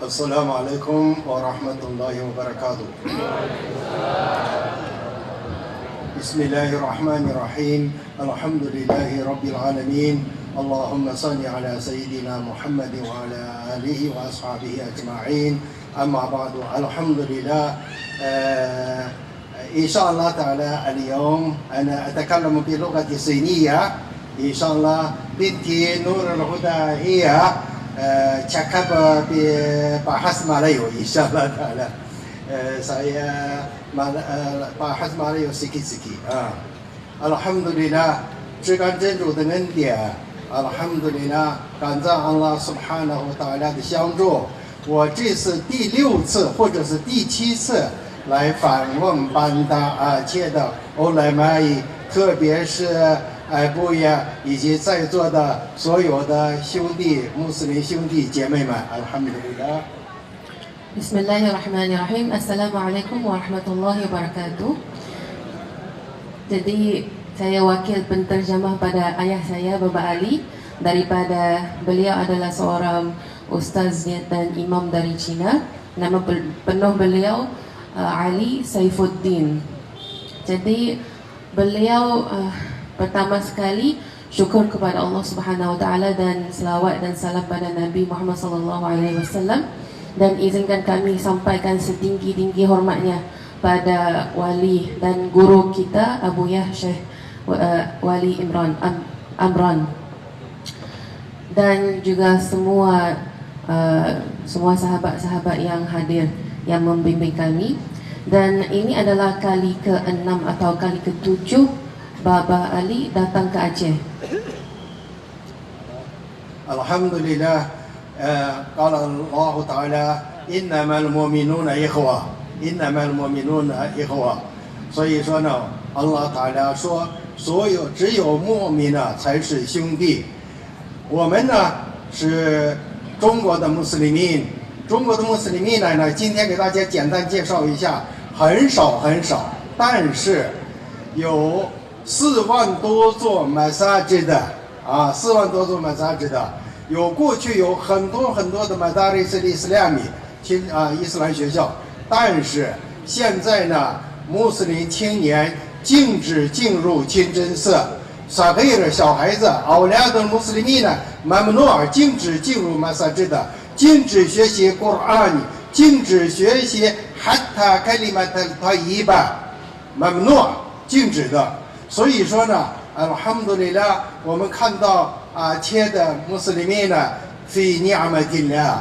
السلام عليكم ورحمة الله وبركاته. بسم الله الرحمن الرحيم. الحمد لله رب العالمين. اللهم صل على سيدنا محمد وعلى آله وأصحابه أجمعين. أما بعد الحمد لله. إن شاء الله تعالى اليوم أنا أتكلم بلغة الصينية. إن شاء الله بنتي نور الهدى هي cakap bahasa Melayu insyaAllah ta'ala. Saya bahasa Melayu sikit-sikit. Alhamdulillah, 至甘真主的恩典 Alhamdulillah， 感赞Allah Subhanahu wa Taala 的相助。我这是第6次或者是第7次来访问班达阿切的欧莱玛伊，特别是布亚以及在座的所有的兄弟穆斯林兄弟姐妹们 Alhamdulillah. Bismillahirrahmanirrahim. Assalamualaikum warahmatullahi wabarakatuh. Jadi saya wakil penterjemah pada ayah saya Bapa Ali, daripada beliau adalah seorang ustaz dan imam dari China. Nama penuh beliau Ali Saifuddin. Jadi beliau pertama sekali syukur kepada Allah Subhanahu wa taala dan selawat dan salam pada Nabi Muhammad sallallahu alaihi wasallam, dan izinkan kami sampaikan setinggi-tinggi hormatnya pada wali dan guru kita Abu Yah Syekh Wali Amran, dan juga semua sahabat-sahabat yang hadir yang membimbing kami. Dan ini adalah kali ke-6 atau kali ke-7 Baba Ali datang ke Aceh. Alhamdulillah. Qala Allah Ta'ala innamal mu'minuna ikhwa, innamal mu'minuna ikhwa. 所以说呢 Allah Ta'ala 说只有穆民呢才是兄弟。我们呢是中国的穆斯林民，中国的穆斯林民呢今天给大家简单介绍一下，很少，但是有4万多座masajid的4万多座masajid的，过去有很多的madaris al-islami伊斯兰学校，但是现在呢穆斯林青年禁止进入清真寺，撒贝尔小孩子奥利亚的穆斯林民呢mamnu禁止进入masajid，禁止学习 Quran， 禁止学习 hatta kalimat al-tayyiba mamnu 禁止的。所以说呢 Alhamdulillah， 我们看到切的穆斯林民呢 fi ni'matillah，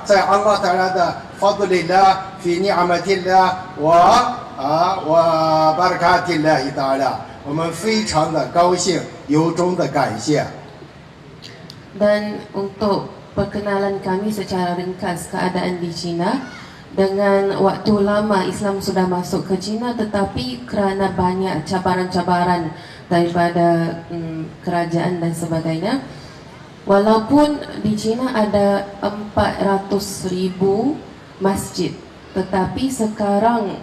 在 Allah Ta'ala 的 fadlillah fi ni'matillah wa barakatillah ta'ala， 我们非常的高兴，由衷的感谢。 Dan untuk perkenalan kami secara ringkas keadaan di China, dengan waktu lama Islam sudah masuk ke China, tetapi kerana banyak cabaran-cabaran daripada kerajaan dan sebagainya, walaupun di China ada 400,000 masjid, tetapi sekarang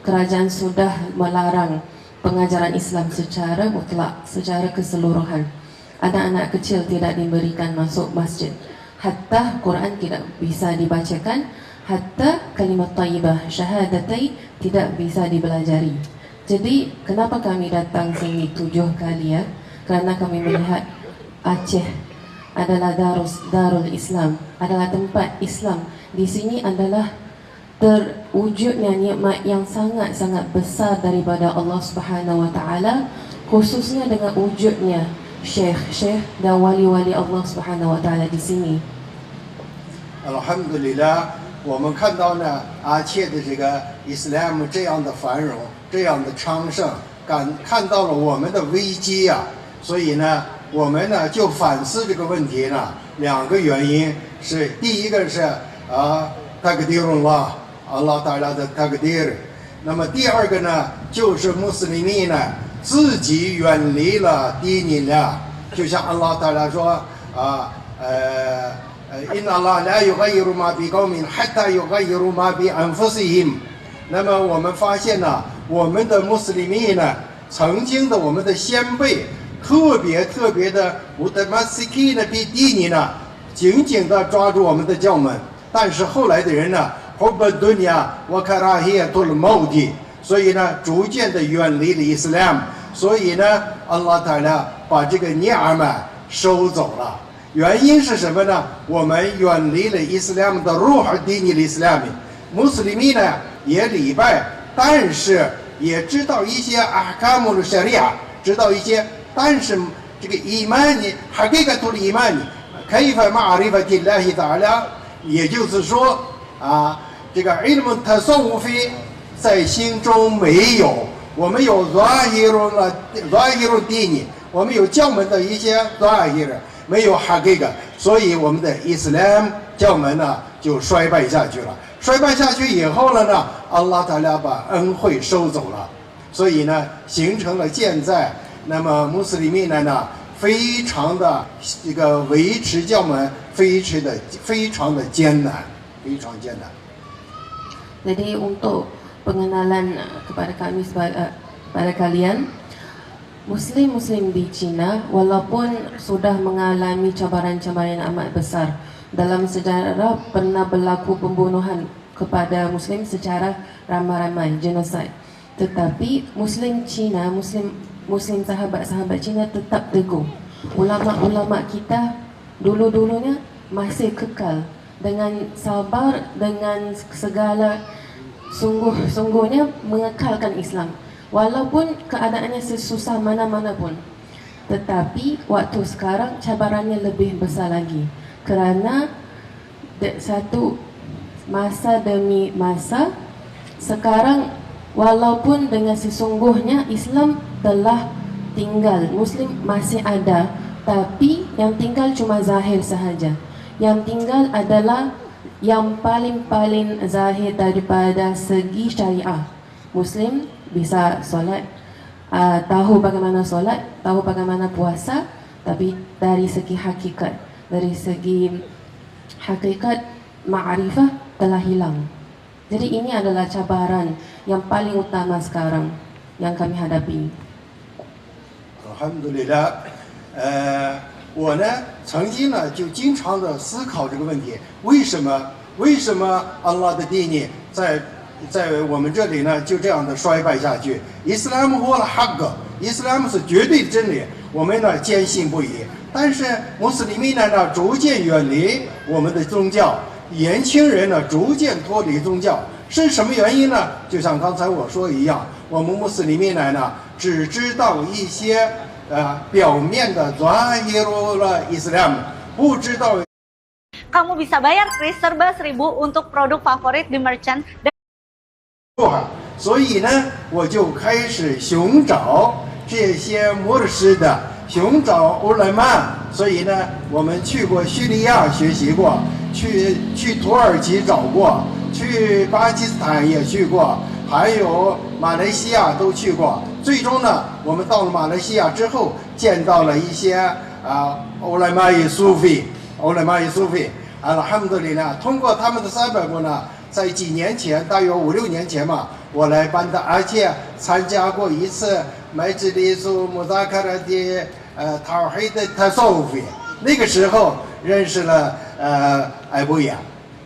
kerajaan sudah melarang pengajaran Islam secara mutlak, secara keseluruhan. Anak-anak kecil tidak diberikan masuk masjid, hatta Quran tidak bisa dibacakan, hatta kalimat tayyibah syahadatai tidak bisa dibelajari. Jadi kenapa kami datang sini 7 kali ya? Kerana kami melihat Aceh adalah darul Islam, adalah tempat Islam. Di sini adalah terwujudnya nikmat yang sangat-sangat besar daripada Allah Subhanahu wa taala, khususnya dengan wujudnya syekh dan wali-wali Allah Subhanahu wa taala di sini. Alhamdulillah， 我们看到呢阿切的这个 Islam 这样的繁荣，这样的昌盛，看到了我们的危机啊，所以呢我们呢就反思这个问题呢2个原因，是第一个是takdirullah Allah Ta'ala 的 takdir， 那么第二个呢就是穆斯林民呢自己远离了dinillah， 就像 Allah Ta'ala 说Inna Allah la yughayyiru ma bi qaumin hatta yughayyiru ma bi anfusihim。 那么我们发现呢，我们的穆斯林民呢，曾经的我们的先辈，特别的mutamassikina bi dini呢，紧紧地抓住我们的教门，但是后来的人呢，حب الدنيا وكراهية الموت，所以呢，逐渐的远离了伊斯兰，所以呢，安拉塔拉把这个尼尔曼收走了。原因是什么呢？我们远离了伊斯兰的ruh dini伊斯兰，穆斯林呢也礼拜，但是也知道一些ahkamul sharia，知道一些，但是这个伊曼尼，haqiqatul伊曼尼，كيف معرفة الله تعالى，也就是说这个 ilm tasawwuf 在心中没有，我们有 zahirul dini， 我们有教门的一些 zahir， 没有 haqiqa， 所以我们的伊斯兰教门呢就衰败下去了。衰败下去以后了呢，安拉塔拉把恩惠收走了，所以呢，形成了现在那么穆斯林呢非常的这个维持教门非常的艰难，非常艰难。Jadi untuk pengenalan kepada kami pada kalian, Muslim-Muslim di China walaupun sudah mengalami cabaran-cabaran yang amat besar, dalam sejarah pernah berlaku pembunuhan kepada Muslim secara ramai-ramai, genocide. Tetapi Muslim China, Muslim sahabat-sahabat China tetap teguh. Ulama-ulama kita dulu-dulunya masih kekal dengan sabar, dengan segala sungguh-sungguhnya mengekalkan Islam walaupun keadaannya sesusah mana-mana pun. Tetapi waktu sekarang cabarannya lebih besar lagi kerana satu masa demi masa sekarang walaupun dengan sesungguhnya Islam telah tinggal, Muslim masih ada, tapi yang tinggal cuma zahir sahaja. Yang tinggal adalah yang paling zahir daripada segi syariah. Muslim bisa solat, tahu bagaimana solat, tahu bagaimana puasa, tapi dari segi hakikat ma'rifah telah hilang. Jadi ini adalah cabaran yang paling utama sekarang yang kami hadapi. Alhamdulillah，我呢曾经呢就经常的思考这个问题，为什么安拉的地呢在我们这里呢就这样的衰败下去？伊斯兰或了哈格，伊斯兰是绝对的真理，我们呢坚信不疑。但是穆斯林呢逐渐远离我们的宗教，年轻人呢逐渐脱离宗教，是什么原因呢？就像刚才我说一样，我们穆斯林呢只知道一些表面的 Zahirul Islam， 不知道。Kamu bisa bayar Kris serba 1000 untuk produk favorit di merchant。所以呢，我就开始寻找这些摩师的，寻找欧莱曼。所以呢，我们去过叙利亚学习过，去土耳其找过，去巴基斯坦也去过，还有马来西亚都去过。最终呢，我们到了马来西亚之后，见到了一些欧莱玛伊苏菲，Alhamdulillah，通过他们的300部呢，在几年前，大约5、6年前嘛，我来班达阿切参加过一次Majlis Mudzakarah Tauhid Tasawwuf， 那个时候认识了艾布雅，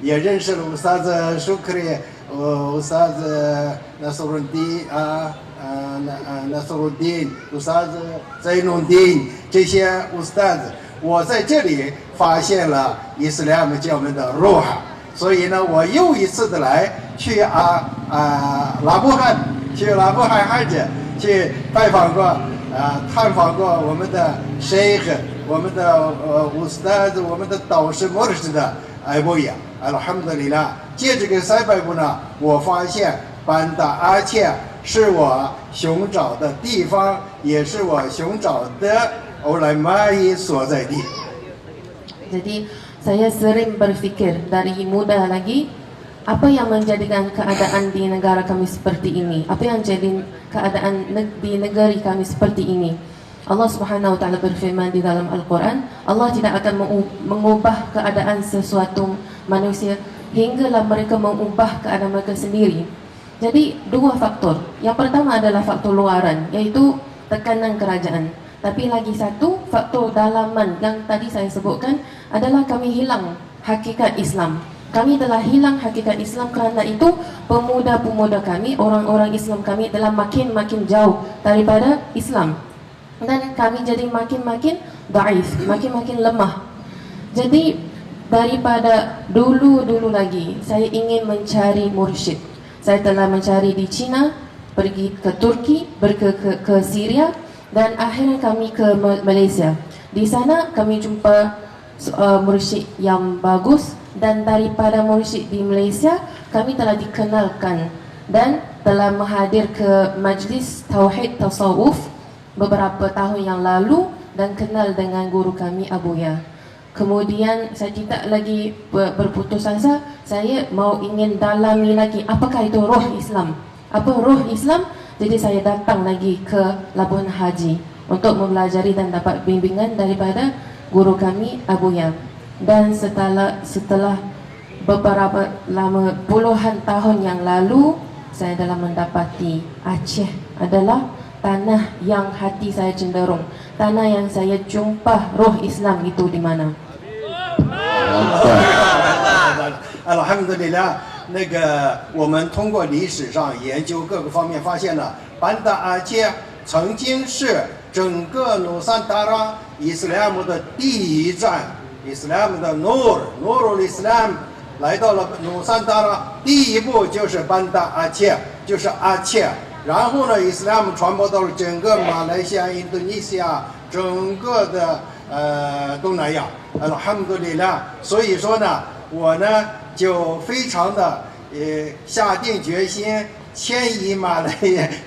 也认识了Ustaz Shukri、Ustaz Nasruddin、Ustaz Zainuddin 这些 Ustaz， 我在这里发现了伊斯兰教门的 ruh， 所以呢，我又一次的来去拉布汗Hajj 去拜访过探访过我们的 Sheikh， 我们的Ustaz， 我们的导师摩师的艾布雅。Alhamdulillah， 借这个300部呢，我发现班达阿切是我寻找的地方，也是我寻找的欧莱玛伊所在地。Jadi saya sering berfikir dari muda lagi, apa yang menjadikan keadaan di negara kami seperti ini? Apa yang jadi keadaan di negeri kami seperti ini? Allah Subhanahu wa taala berfirman di dalam Al-Quran, Allah tidak akan mengubah keadaan sesuatu manusia hinggalah mereka mengubah keadaan mereka sendiri. Jadi dua faktor. Yang pertama adalah faktor luaran, yaitu tekanan kerajaan. Tapi lagi satu faktor dalaman yang tadi saya sebutkan adalah kami hilang hakikat Islam. Kami telah hilang hakikat Islam, kerana itu pemuda-pemuda kami, orang-orang Islam kami telah makin jauh daripada Islam. Dan kami jadi makin daif, makin lemah. Jadi daripada dulu lagi saya ingin mencari mursyid. Saya telah mencari di China, pergi ke Turki, ke Syria, dan akhirnya kami ke Malaysia. Di sana kami jumpa mursyid yang bagus, dan daripada mursyid di Malaysia kami telah dikenalkan dan telah menghadir ke majlis tauhid tasawuf beberapa tahun yang lalu dan kenal dengan guru kami Abuya. Kemudian saya tidak lagi berputus asa, saya ingin dalami lagi apakah itu roh Islam. Apa roh Islam? Jadi saya datang lagi ke Labuan Haji untuk mempelajari dan dapat bimbingan daripada guru kami Abuya. Dan setelah beberapa lama puluhan tahun yang lalu, saya telah mendapati Aceh adalah tanah yang hati saya cenderung, tanah yang saya jumpa roh Islam itu di mana. alhamdulillah，那个我们通过历史上研究各个方面，发现了班达阿切曾经是整个努桑达拉伊斯兰姆的第一站，伊斯兰姆的努尔伊斯兰来到了努桑达拉，第一步就是班达阿切，就是阿切。然后呢，伊斯兰姆传播到了整个马来西亚、印度尼西亚，整个的东南亚。alhamdulillah， 所以说呢，我呢就非常的下定决心迁移马来，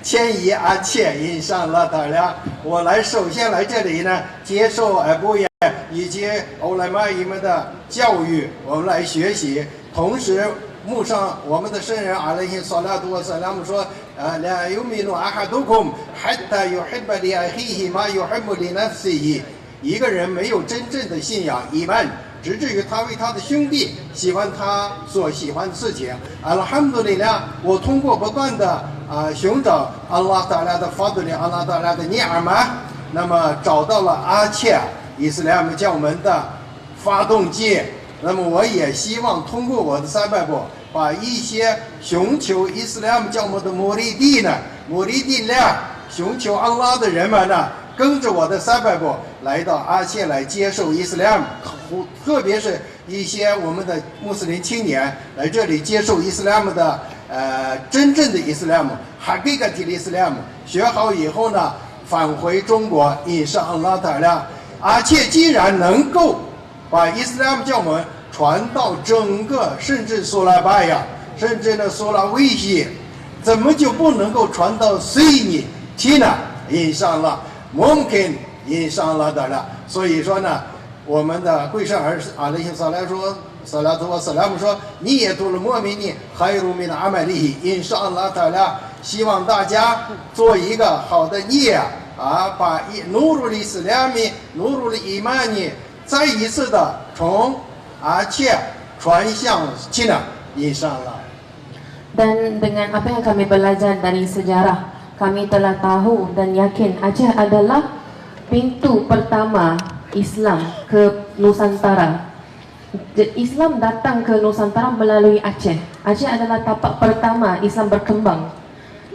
迁移阿切，inshallah ta'ala， 我首先来这里呢，接受阿布亚以及欧莱玛伊们的教育，我们来学习。同时，牧上我们的圣人阿勒希萨拉图瓦萨拉姆说，لا يؤمن أحدكم حتى يحب لأخيه ما يحب لنفسه。一个人没有真正的信仰伊曼，直至于他为他的兄弟喜欢他所喜欢的事情。alhamdulillah， 我通过不断的寻找阿拉达拉的法德里，阿拉达拉的尼尔玛，那么找到了阿切伊斯兰教门的发动机。那么我也希望通过我的三百步，把一些寻求伊斯兰教门的穆里蒂呢，寻求安拉的人们呢，跟着我的三百步来到阿切来接受伊斯兰，特别是一些我们的穆斯林青年来这里接受伊斯兰的真正的伊斯兰，哈给个提伊斯兰，学好以后呢，返回中国，印上安拉塔拉。阿切既然能够把伊斯兰教门传到整个，甚至苏拉巴亚，甚至呢苏拉威西，怎么就不能够传到悉尼、提纳？印上了。mungkin inshallah ta'ala。 所以说呢，我们的贵圣儿阿勒希萨拉说，萨拉图瓦萨拉姆说，你也读了莫米尼khairu min amalihi inshallah ta'ala。 希望大家做一个好的业把努鲁里斯拉米、努鲁里伊曼尼再一次的从阿切传向其他inshallah。 Dan dengan apa yang kami belajar dari sejarah, kami telah tahu dan yakin Aceh adalah pintu pertama Islam ke Nusantara. Islam datang ke Nusantara melalui Aceh. Aceh adalah tapak pertama Islam berkembang.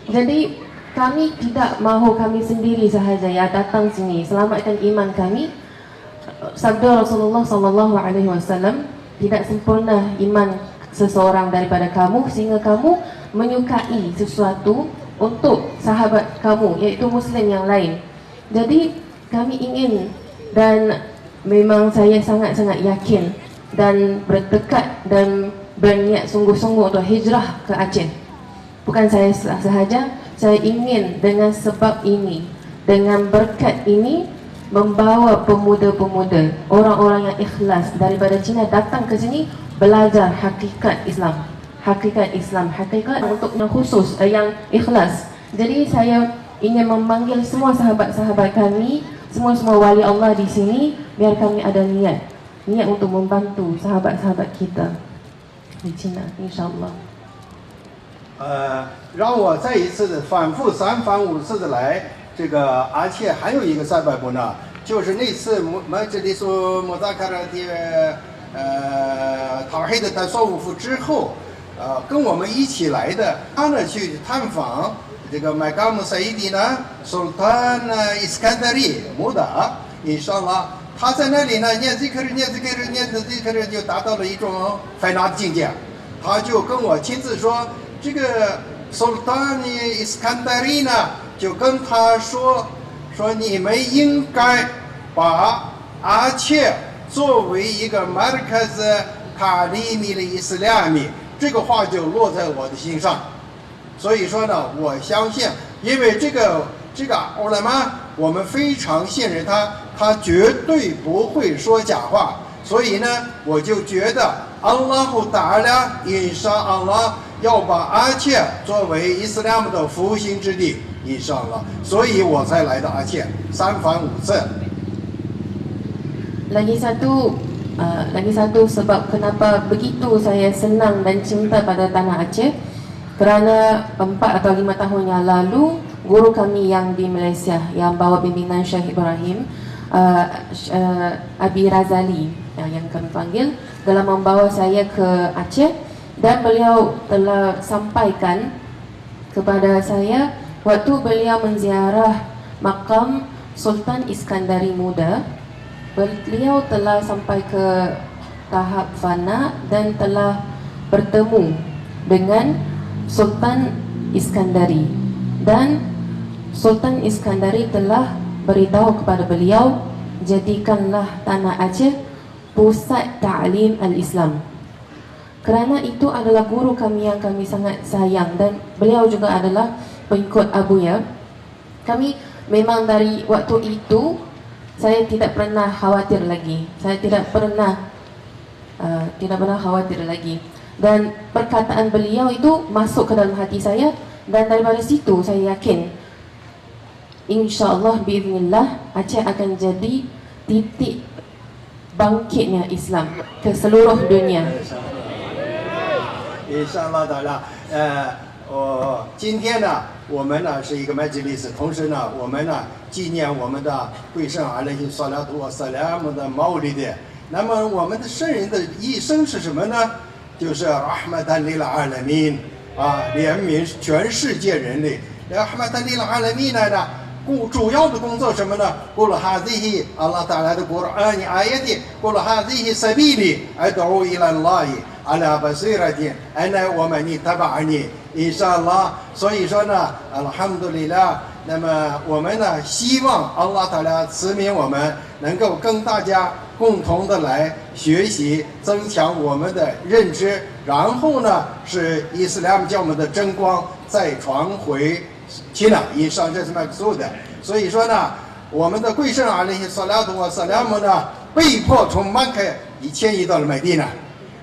Jadi kami tidak mahu kami sendiri sahaja ya datang sini selamatkan iman kami. Sabda Rasulullah SAW, tidak sempurna iman seseorang daripada kamu sehingga kamu menyukai sesuatu untuk sahabat kamu, iaitu Muslim yang lain. Jadi kami ingin, dan memang saya sangat-sangat yakin dan bertekad dan berniat sungguh-sungguh untuk hijrah ke Aceh. Bukan saya sahaja, saya ingin dengan sebab ini, dengan berkat ini, membawa pemuda-pemuda, orang-orang yang ikhlas daripada China datang ke sini belajar hakikat Islam. Hakikat untuk yang khusus, yang ikhlas. Jadi saya ingin memanggil semua sahabat-sahabat kami, semua wali Allah di sini, biar kami ada niat untuk membantu sahabat-sahabat kita di China, insyaAllah。 让我再一次的反复3番5次的来这个阿切，还有一个300步呢，就是那次马吉里苏穆达卡拉的 Tawhid Tasawuf 之后，跟我们一起来的，他呢去探访这个 Maqam Sayyidina Sultan Iskandari Muda， Inshallah， 他在那里呢念 zikr 就达到了一种非拿的境界。他就跟我亲自说，这个 Sultan Iskandari 呢就跟他说你们应该把阿切作为一个 Markaz Ta'lim al-Islami， 这个话就落在我的心上。所以说呢，我相信，因为这个乌拉玛，我们非常信任他绝对不会说假话。所以呢，我就觉得安拉呼达拉印沙安拉要把阿切作为伊斯兰的复兴之地，印沙安拉，所以我才来到阿切3番5次。Lagi satu sebab kenapa begitu saya senang dan cinta pada tanah Aceh, kerana 4 atau 5 tahun yang lalu guru kami yang di Malaysia yang bawa bimbingan Syekh Ibrahim, Abi Razali yang kami panggil, telah membawa saya ke Aceh dan beliau telah sampaikan kepada saya waktu beliau menziarah makam Sultan Iskandari Muda, beliau telah sampai ke tahap fana dan telah bertemu dengan Sultan Iskandari, dan Sultan Iskandari telah beritahu kepada beliau, jadikanlah tanah Aceh pusat ta'lim al-Islam. Kerana itu adalah guru kami yang kami sangat sayang, dan beliau juga adalah pengikut Abuya. Kami memang dari waktu itu saya tidak pernah khawatir lagi. Saya tidak pernah khawatir lagi. Dan perkataan beliau itu masuk ke dalam hati saya, dan daripada situ saya yakin insya-Allah biiznillah Aceh akan jadi titik bangkitnya Islam ke seluruh dunia. Inshallah ta'ala， 今天呢，我们呢是一个 majlis， 同时呢，我们呢纪念我们的贵圣阿勒希萨拉图瓦萨拉姆的Maulid。那么我们的圣人的一生是什么呢？就是 Rahmatan lil Alamin， 怜悯全世界人类。Rahmatan lil Alamin 呢，主要的工作什么呢？Qul hadhihi Allah Ta'ala 的 Quran ayat， Qul hadhihi sabili ad'u ila Allah ala basirati ana wa man ittaba'ani inshallah。 所以说呢 Alhamdulillah， 那么我们呢希望 Allah Ta'ala 赐名我们能够跟大家共同的来学习，增强我们的认知，然后呢是伊斯兰教我们的真光再传回去了，以上这是maqsood的。所以说呢，我们的贵圣阿勒希萨拉图瓦萨拉姆呢，被迫从曼克迁移到了美地呢。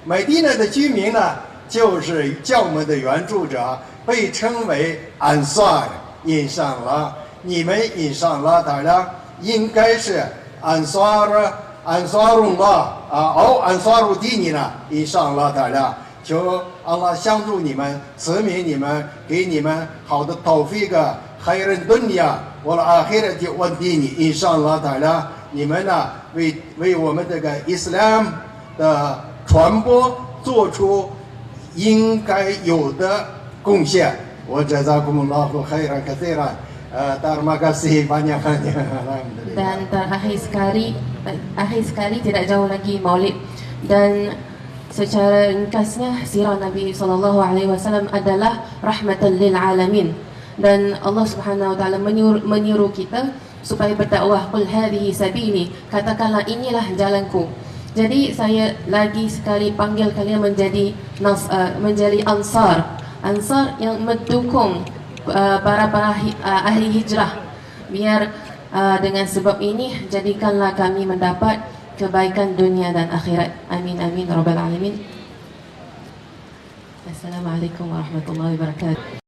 美地呢的居民呢，就是教门的原住者，被称为安萨尔。印上了，你们印上了，当然应该是安萨尔Allah安萨鲁蒂尼呢，印上了，当然。求安拉相助你们，赐名你们，给你们好的tawfiq khairan dunya wal akhirati wad dini inshallah ta'ala。 你们呢为我们这个伊斯兰的传播做出应该有的贡献。我jazakumullahu khairan katsiran。 terima kasih banyak-banyak. Dan terakhir sekali tidak jauh lagi Maulid, dan secara ringkasnya sirah Nabi SAW adalah rahmatan lil alamin, dan Allah Subhanahu Wa Taala menyuruh kita supaya berdakwah, qul hadhihi sabili, katakanlah inilah jalanku. Jadi saya lagi sekali panggil kalian menjadi ansar yang mendukung para ahli hijrah, biar dengan sebab ini jadikanlah kami mendapat kebaikan dunia dan akhirat. Amin amin rabbal alamin. Assalamualaikum warahmatullahi wabarakatuh.